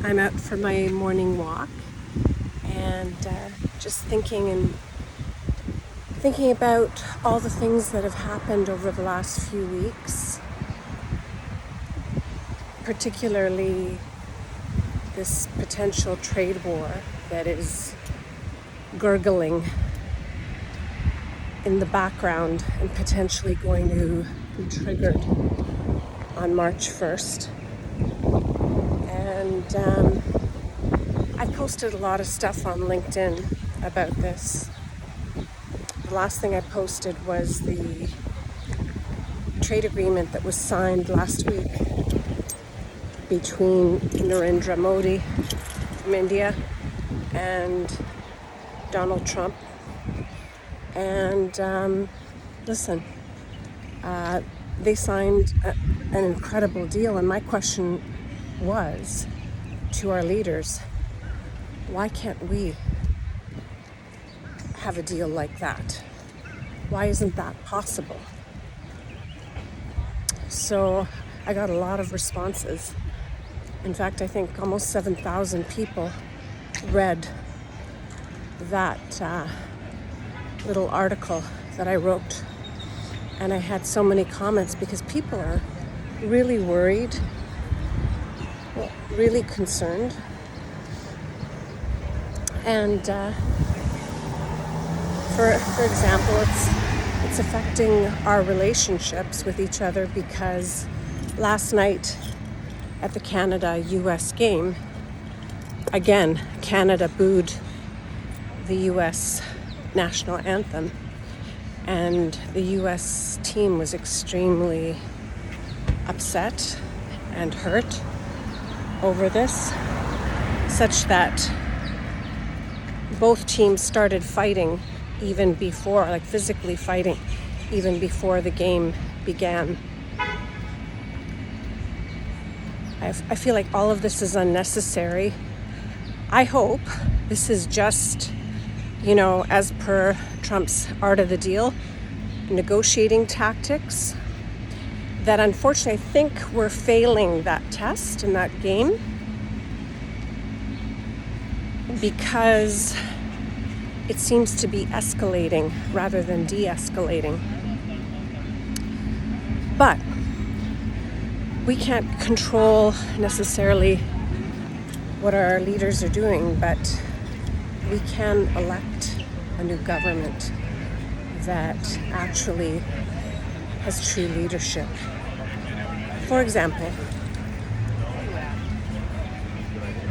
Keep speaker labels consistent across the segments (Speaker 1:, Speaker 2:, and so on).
Speaker 1: I'm out for my morning walk and just thinking about all the things that have happened over the last few weeks, particularly this potential trade war that is gurgling in the background and potentially going to be triggered on March 1st. And I posted a lot of stuff on LinkedIn about this. The last thing I posted was the trade agreement that was signed last week between Narendra Modi from India and Donald Trump. And listen, they signed an incredible deal, and my question was to our leaders, why can't we have a deal like that? Why isn't that possible? So I got a lot of responses. In fact, I think almost 7,000 people read that little article that I wrote. And I had so many comments because people are really worried, really concerned. And for example, it's affecting our relationships with each other because last night at the Canada-US game, again, Canada booed the US national anthem, and the US team was extremely upset and hurt over this, such that both teams started fighting even before, like physically fighting, even before the game began. I feel like all of this is unnecessary. I hope this is just, as per Trump's art of the deal, negotiating tactics, that unfortunately I think we're failing that test in that game because it seems to be escalating rather than de-escalating. But we can't control necessarily what our leaders are doing, but we can elect a new government that actually has true leadership. For example,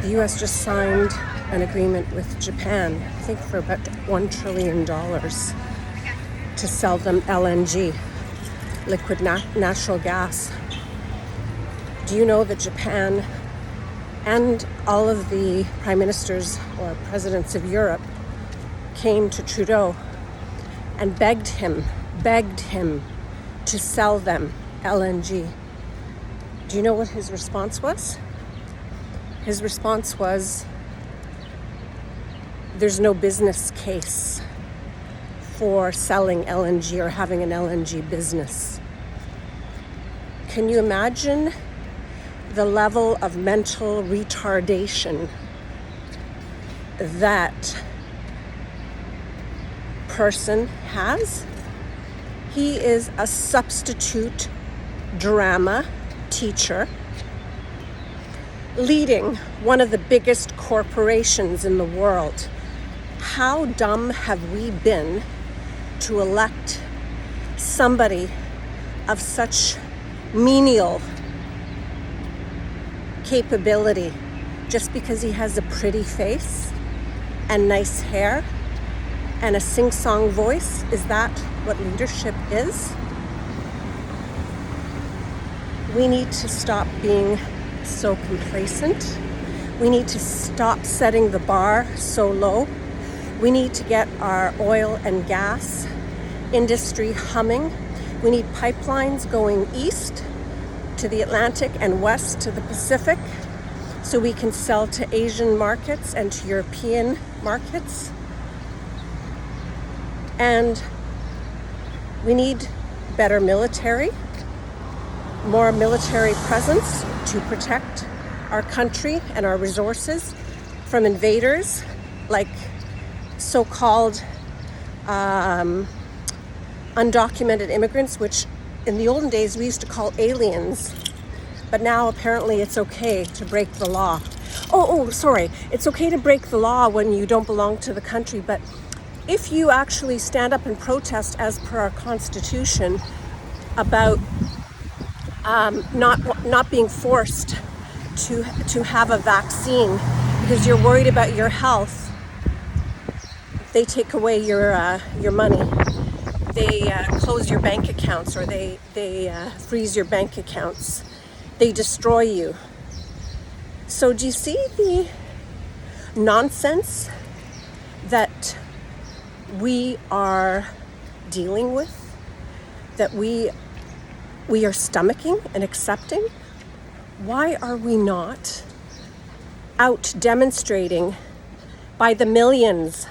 Speaker 1: the US just signed an agreement with Japan, I think for about $1 trillion to sell them LNG, liquid natural gas. Do you know that Japan and all of the prime ministers or presidents of Europe came to Trudeau and begged him to sell them LNG? Do you know what his response was? His response was, there's no business case for selling LNG or having an LNG business. Can you imagine the level of mental retardation that person has? He is a substitute drama teacher leading one of the biggest corporations in the world. How dumb have we been to elect somebody of such menial capability just because he has a pretty face and nice hair and a sing-song voice? Is that what leadership is? We need to stop being so complacent. We need to stop setting the bar so low. We need to get our oil and gas industry humming. We need pipelines going east to the Atlantic and west to the Pacific so we can sell to Asian markets and to European markets. And we need better military, more military presence to protect our country and our resources from invaders like so-called undocumented immigrants, which in the olden days we used to call aliens, but now apparently it's okay to break the law. Sorry, it's okay to break the law when you don't belong to the country, but if you actually stand up and protest as per our Constitution about not being forced to have a vaccine because you're worried about your health, they take away your money. They close your bank accounts, or they freeze your bank accounts. They destroy you. So do you see the nonsense that we are dealing with, that we are stomaching and accepting? Why are we not out demonstrating by the millions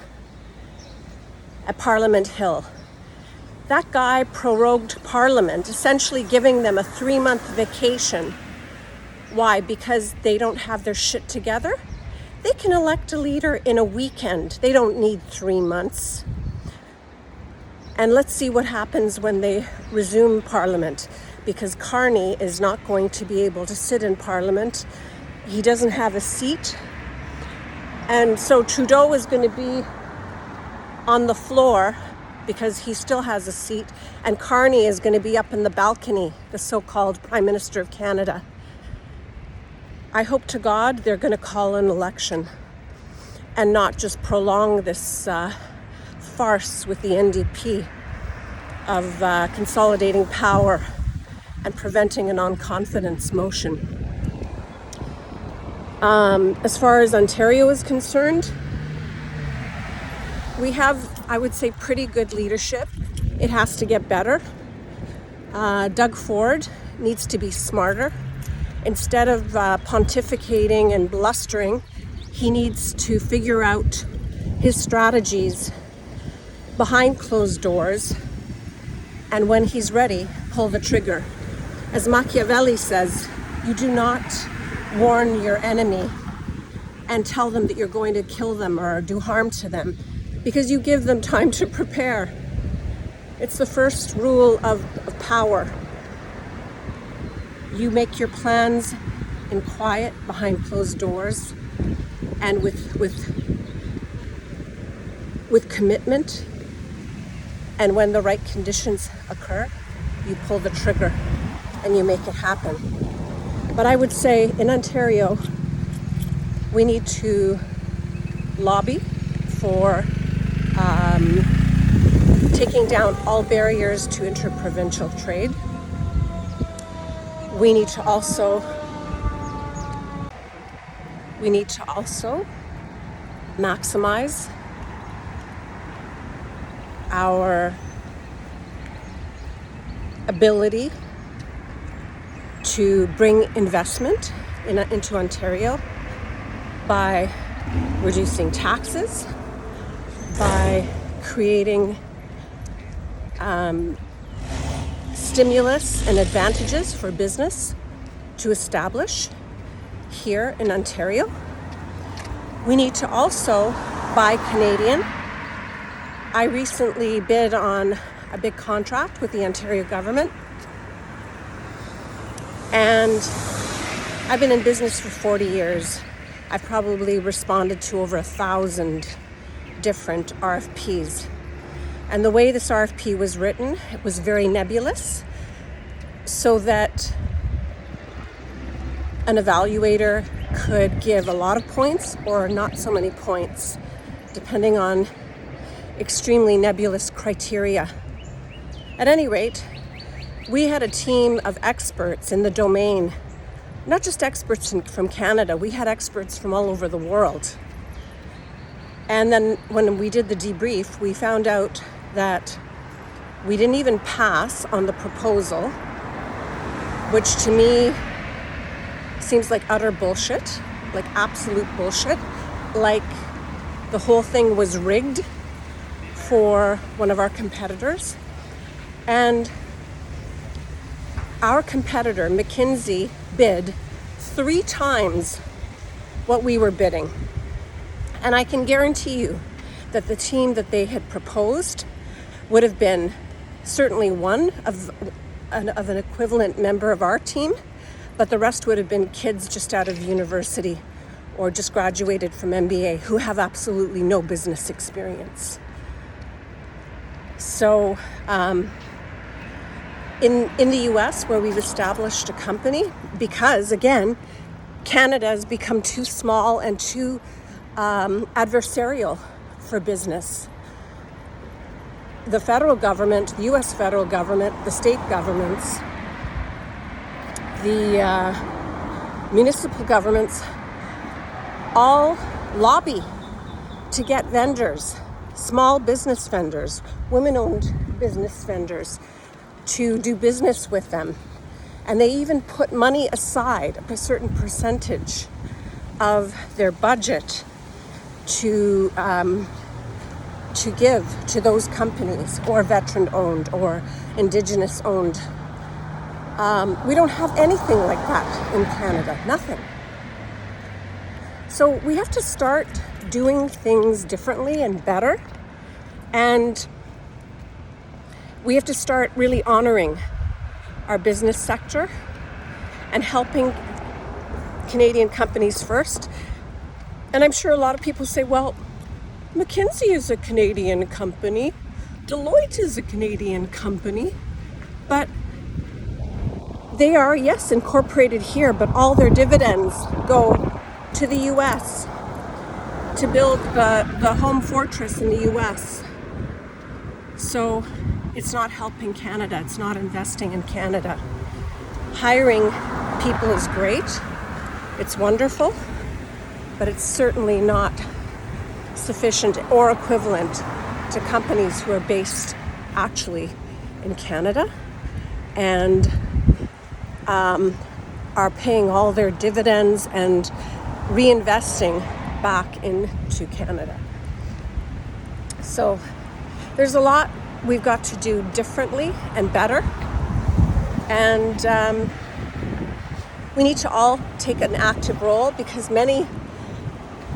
Speaker 1: at Parliament Hill? That guy prorogued Parliament, essentially giving them a 3-month vacation. Why? Because they don't have their shit together? They can elect a leader in a weekend. They don't need 3 months. And let's see what happens when they resume Parliament, because Carney is not going to be able to sit in Parliament. He doesn't have a seat. And so Trudeau is going to be on the floor because he still has a seat, and Carney is going to be up in the balcony, the so-called Prime Minister of Canada. I hope to God they're going to call an election and not just prolong this farce with the NDP of consolidating power and preventing a non-confidence motion. As far as Ontario is concerned, we have, I would say, pretty good leadership. It has to get better. Doug Ford needs to be smarter. Instead of pontificating and blustering, he needs to figure out his strategies behind closed doors, and when he's ready, pull the trigger. As Machiavelli says, you do not warn your enemy and tell them that you're going to kill them or do harm to them, because you give them time to prepare. It's the first rule of power. You make your plans in quiet, behind closed doors, and with commitment. And when the right conditions occur, you pull the trigger and you make it happen. But I would say in Ontario, we need to lobby for taking down all barriers to interprovincial trade. We need to also maximize our ability to bring investment into Ontario by reducing taxes, by creating stimulus and advantages for business to establish here in Ontario. We need to also buy Canadian. I recently bid on a big contract with the Ontario government, and I've been in business for 40 years. I've probably responded to over 1,000 different RFPs. And the way this RFP was written, it was very nebulous, so that an evaluator could give a lot of points or not so many points, depending on extremely nebulous criteria. At any rate, we had a team of experts in the domain, not just experts from Canada, we had experts from all over the world. And then when we did the debrief, we found out that we didn't even pass on the proposal, which to me seems like utter bullshit, like absolute bullshit, like the whole thing was rigged for one of our competitors. And our competitor, McKinsey, bid 3 times what we were bidding. And I can guarantee you that the team that they had proposed would have been certainly one of an equivalent member of our team, but the rest would have been kids just out of university or just graduated from MBA who have absolutely no business experience. So in the US, where we've established a company, because again, Canada has become too small and too adversarial for business. The federal government, the US federal government, the state governments, the municipal governments all lobby to get vendors, small business vendors, women-owned business vendors, to do business with them. And they even put money aside, a certain percentage of their budget to give to those companies, or veteran-owned or Indigenous-owned. We don't have anything like that in Canada, nothing. So we have to start doing things differently and better, and we have to start really honoring our business sector and helping Canadian companies first. And I'm sure a lot of people say, well, McKinsey is a Canadian company, Deloitte is a Canadian company, but they are, yes, incorporated here, but all their dividends go to the US to build the home fortress in the US. So it's not helping Canada, it's not investing in Canada. Hiring people is great, it's wonderful, but it's certainly not sufficient or equivalent to companies who are based actually in Canada and are paying all their dividends and reinvesting back into Canada. So there's a lot we've got to do differently and better, and we need to all take an active role, because many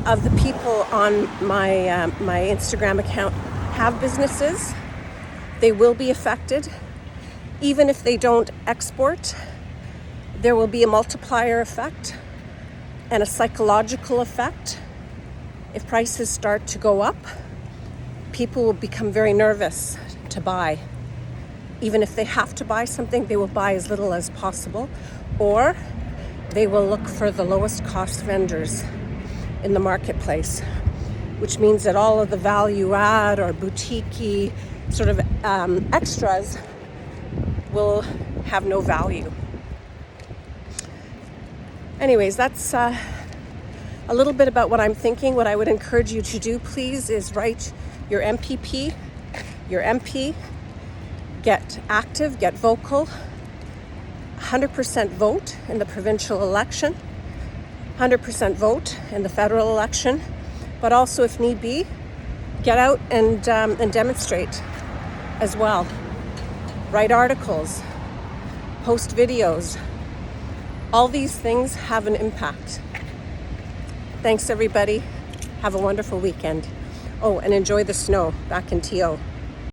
Speaker 1: of the people on my Instagram account have businesses. They will be affected. Even if they don't export, there will be a multiplier effect and a psychological effect. If prices start to go up, people will become very nervous to buy. Even if they have to buy something, they will buy as little as possible, or they will look for the lowest cost vendors in the marketplace, which means that all of the value add or boutique-y sort of extras will have no value. Anyways, that's a little bit about what I'm thinking. What I would encourage you to do, please, is write your MPP, your MP, get active, get vocal, 100% vote in the provincial election, 100% vote in the federal election, but also, if need be, get out and demonstrate as well. Write articles, post videos. All these things have an impact. Thanks, everybody. Have a wonderful weekend. Oh, and enjoy the snow back in TO.